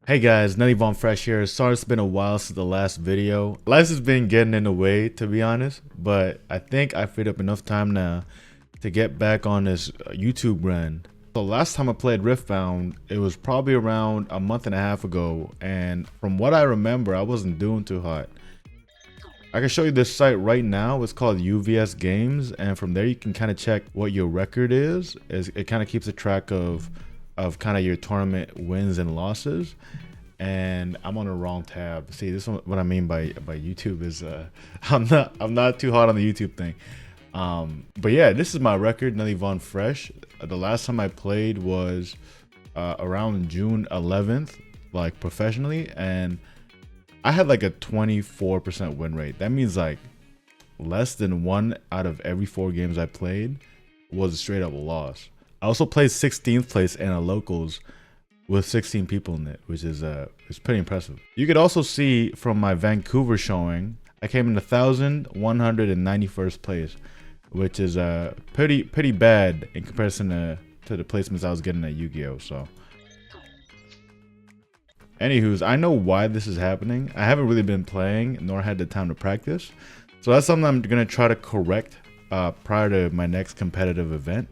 Hey guys, Nutty Von Fresh here. Sorry it's been a while since the last video. Life has been getting in the way, to be honest, but I think I freed up enough time now to get back on this YouTube grind. So last time I played Riftbound, it was probably around a month and a half ago, and from what I remember, I wasn't doing too hot. I can show you this site right now. It's called UVS Games, and from there you can kind of check what your record is. It kind of keeps a track of kind of your tournament wins and losses. And I'm on the wrong tab. See, this is what I mean by YouTube is I'm not too hot on the YouTube thing. But yeah, this is my record, Nutty Von Fresh. The last time I played was around June 11th, like professionally, and I had like a 24% win rate. That means like less than 1 out of every 4 games I played was a straight up loss. I also played 16th place in a locals with 16 people in it, which is it's pretty impressive. You could also see from my Vancouver showing, I came in 1,191st place, which is pretty bad in comparison to the placements I was getting at Yu-Gi-Oh. So, anywho's, I know why this is happening. I haven't really been playing, nor had the time to practice, so that's something I'm gonna try to correct prior to my next competitive event.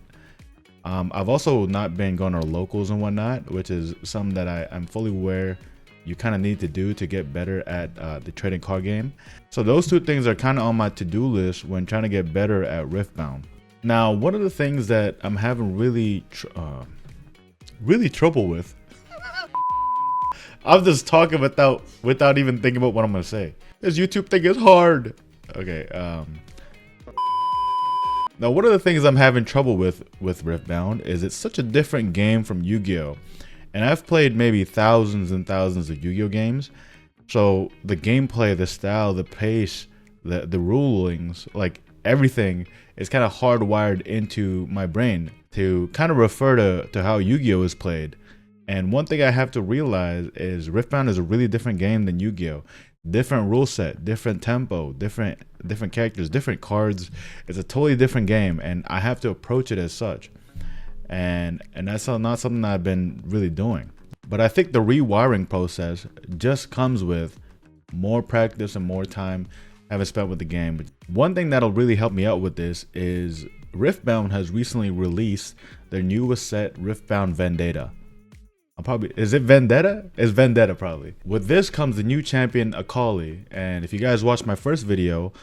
I've also not been going to locals and whatnot, which is something that I'm fully aware you kind of need to do to get better at the trading card game. So those two things are kind of on my to-do list when trying to get better at Riftbound. Now, one of the things that I'm having really trouble with, I'm just talking without even thinking about what I'm gonna say. This YouTube thing is hard. Okay. Now, one of the things I'm having trouble with Riftbound is it's such a different game from Yu-Gi-Oh! And I've played maybe thousands and thousands of Yu-Gi-Oh! Games. So the gameplay, the style, the pace, the rulings, like everything is kind of hardwired into my brain to kind of refer to how Yu-Gi-Oh! Is played. And one thing I have to realize is Riftbound is a really different game than Yu-Gi-Oh! Different rule set, different tempo, different characters, different cards. It's a totally different game, and I have to approach it as such. And that's not something I've been really doing. But I think the rewiring process just comes with more practice and more time having spent with the game. But one thing that'll really help me out with this is Riftbound has recently released their newest set, Riftbound Vendetta. Is it Vendetta? It's Vendetta probably. With this comes the new champion Akali, and if you guys watched my first video,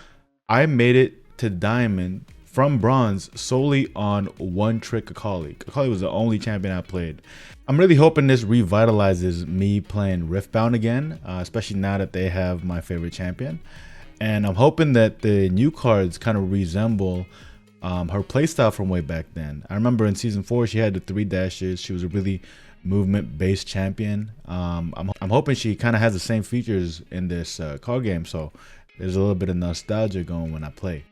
I made it to Diamond from Bronze solely on one trick Akali. Akali was the only champion I played. I'm really hoping this revitalizes me playing Riftbound again, especially now that they have my favorite champion. And I'm hoping that the new cards kind of resemble her playstyle from way back then. I remember in season 4 she had the 3 dashes. She was a really movement based champion. I'm hoping she kind of has the same features in this card game, so there's a little bit of nostalgia going when I play.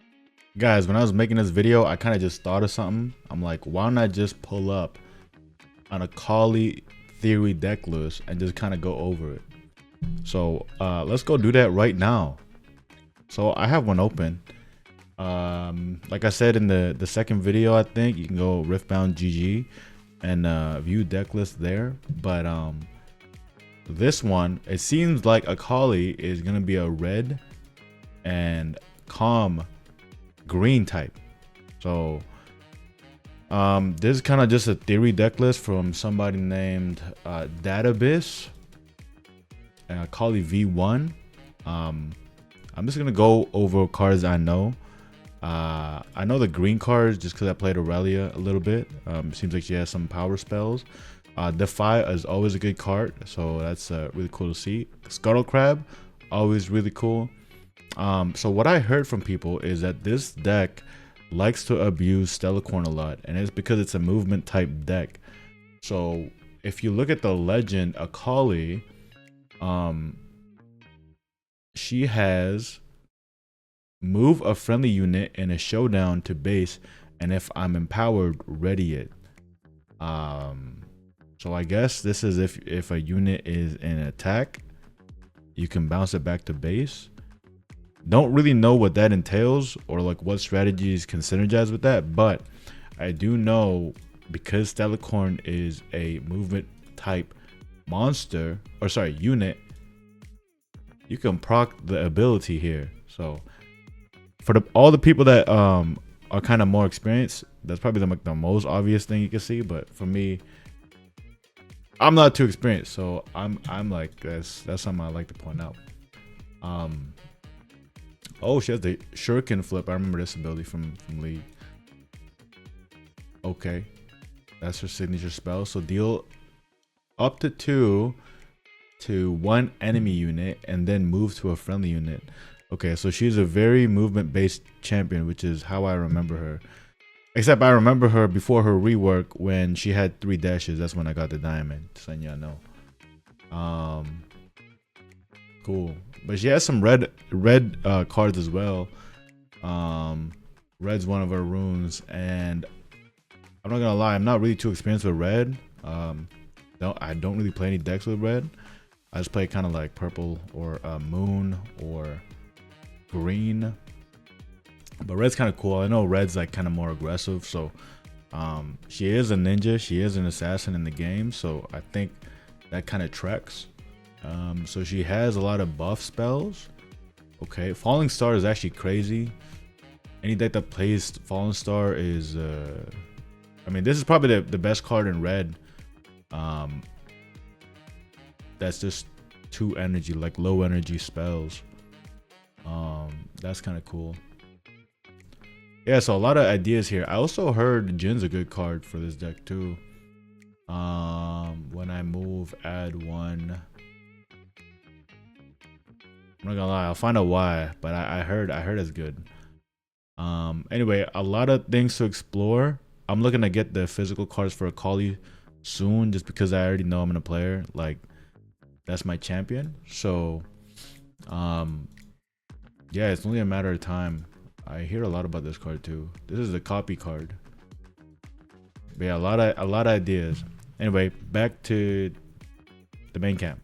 Guys, when I was making this video, I kind of just thought of something. I'm like, why don't I just pull up an Akali theory deck list and just kind of go over it. So let's go do that right now. So I have one open. Like I said in the second video, I think you can go Riftbound GG and view deck list there. But this one, it seems like Akali is gonna be a red and calm green type. So this is kind of just a theory deck list from somebody named Database, Akali V1. I'm just gonna go over cards I know. I know the green cards just because I played Aurelia a little bit. Seems like she has some power spells. Defy is always a good card, so that's really cool to see. Scuttle Crab, always really cool. So what I heard from people is that this deck likes to abuse Stellacorn a lot, and it's because it's a movement type deck. So if you look at the legend Akali, she has move a friendly unit in a showdown to base, and if I'm empowered, ready it. So I guess this is if a unit is in attack, you can bounce it back to base. Don't really know what that entails or like what strategies can synergize with that, but I do know because Stellacorn is a movement type monster, or sorry, unit, you can proc the ability here. So for all the people that are kind of more experienced, that's probably the most obvious thing you can see. But for me, I'm not too experienced, so I'm like that's something I like to point out. Oh, she has the shuriken flip. I remember this ability from League. Okay, that's her signature spell. So deal up to 2 to 1 enemy unit and then move to a friendly unit. Okay, so she's a very movement based champion, which is how I remember her. Except I remember her before her rework when she had 3 dashes. That's when I got the diamond, so y'all know. Cool. But she has some red cards as well. Red's one of her runes, and I'm not gonna lie, I'm not really too experienced with red. I don't really play any decks with red. I just play kind of like purple or moon or green. But red's kind of cool. I know red's like kind of more aggressive, so she is a ninja, she is an assassin in the game, so I think that kind of tracks. So she has a lot of buff spells. Okay, Falling Star is actually crazy. Any deck that plays Fallen Star is I mean, this is probably the best card in red. That's just 2 energy, like low energy spells. That's kind of cool. Yeah, so a lot of ideas here. I also heard Jin's a good card for this deck too. When I move, add 1. I'm not gonna lie, I'll find out why, but I heard it's good. Anyway, a lot of things to explore. I'm looking to get the physical cards for Akali soon, just because I already know I'm gonna play her. Like, that's my champion. So, yeah, it's only a matter of time. I hear a lot about this card too. This is the copy card. But yeah, a lot of ideas. Anyway, back to the main camp.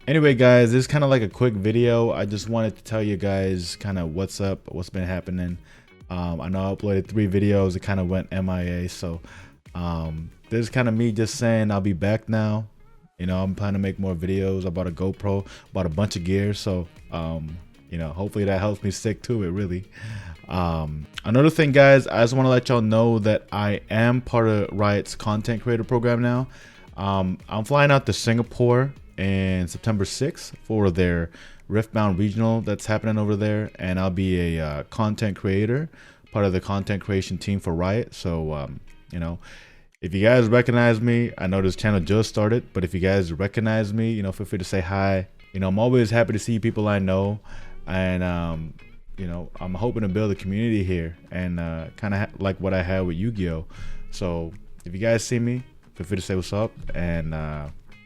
Anyway, guys, this is kind of like a quick video. I just wanted to tell you guys kind of what's up, what's been happening. I know I uploaded 3 videos. It kind of went MIA. So this is kind of me just saying I'll be back now. You know, I'm planning to make more videos. I bought a GoPro, bought a bunch of gear. So, you know, hopefully that helps me stick to it, really. Another thing, guys, I just want to let y'all know that I am part of Riot's content creator program now. I'm flying out to Singapore in September 6th for their Riftbound regional that's happening over there, and I'll be a content creator, part of the content creation team for Riot. So you know, if you guys recognize me, I know this channel just started, but if you guys recognize me, you know, feel free to say hi. You know, I'm always happy to see people I know, and you know, I'm hoping to build a community here, and kind of like what I had with Yu-Gi-Oh. So if you guys see me, feel free to say what's up, and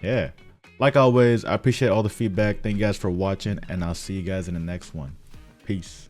yeah. Like always, I appreciate all the feedback. Thank you guys for watching, and I'll see you guys in the next one. Peace.